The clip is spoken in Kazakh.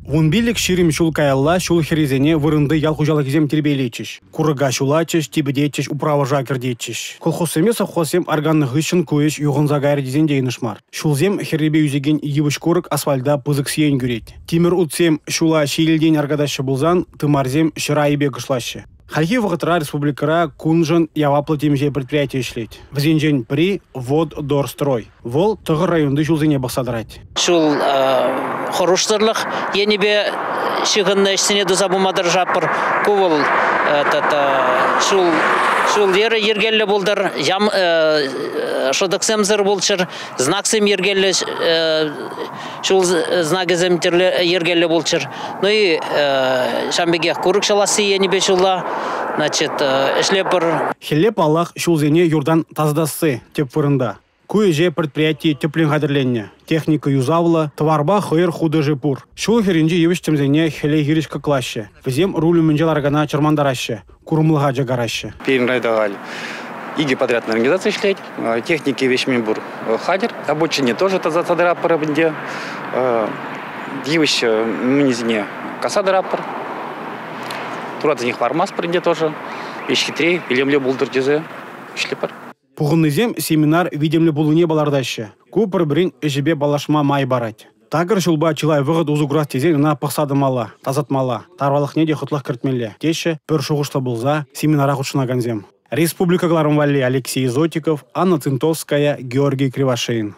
Вунбилик ширим шулкаялла шул херезене вырынды ял хужалык зем тербейлечиш. Курыга шулачиш, тибедечиш, управа жакердечиш. Колхозсеме совхозсем органны гышын куеш юғынза гайр дизен дейнышмар. Шулзем херебе юзеген ебыш курык асфальда пызык сиен гюрет. Тимир утсем шула шиелден аргадашы булзан, тымарзем шыра ебе гышлашы. Хальхи вғытыра республикара кунжын яваплы темже предприятие ишлет. Взенжен при Воддорстрой. Вол тығыр районды шулзене бақсадырать. Шул хороштырлық енебе шығынны ішсіне дұзабымадыр жапыр. Кувыл шул ері ергелі болдыр. Жам шыдықсемзір болчыр. Знаксем ергелі шул знагызем ергелі болчыр. Ну и шамбеге курык шаласы енебе шула. Значит, шлепер. Хелеп Аллах шулзене юрдан таздасы теп вырында. Куеже предприятие теплен қадірленне. Техника юзавла, товарба хойыр худы жепур. Шул херинже евіштемзене хеле хиришка клаще. Візем рулю менжеларгана чармандараще. Курумлыға жагараще. Перін райдағали. Иги подрядная организация шлеть. Техники вещмен бур хадер. Обучение тоже таза раппора бінде. Евіш мнезіне касада раппор. Турат них вармас прінде тоже. Еш хитрей, илемле булдыр дезе. Шлепар. Пуғынызем семинар видемлі болуне балардашы. Купыр бірін әжібе балашма май барать. Тагыр шулба чылай вғыд узуграс тезен на пықсадымала, тазатмала. Тарвалық неде құтлық кіртмелі. Теші пөр шуғышта болза семинара құтшына ганзем. Республика Гларымвали Алексей Зотиков, Анна Цинтовская, Георгий Кривошеин.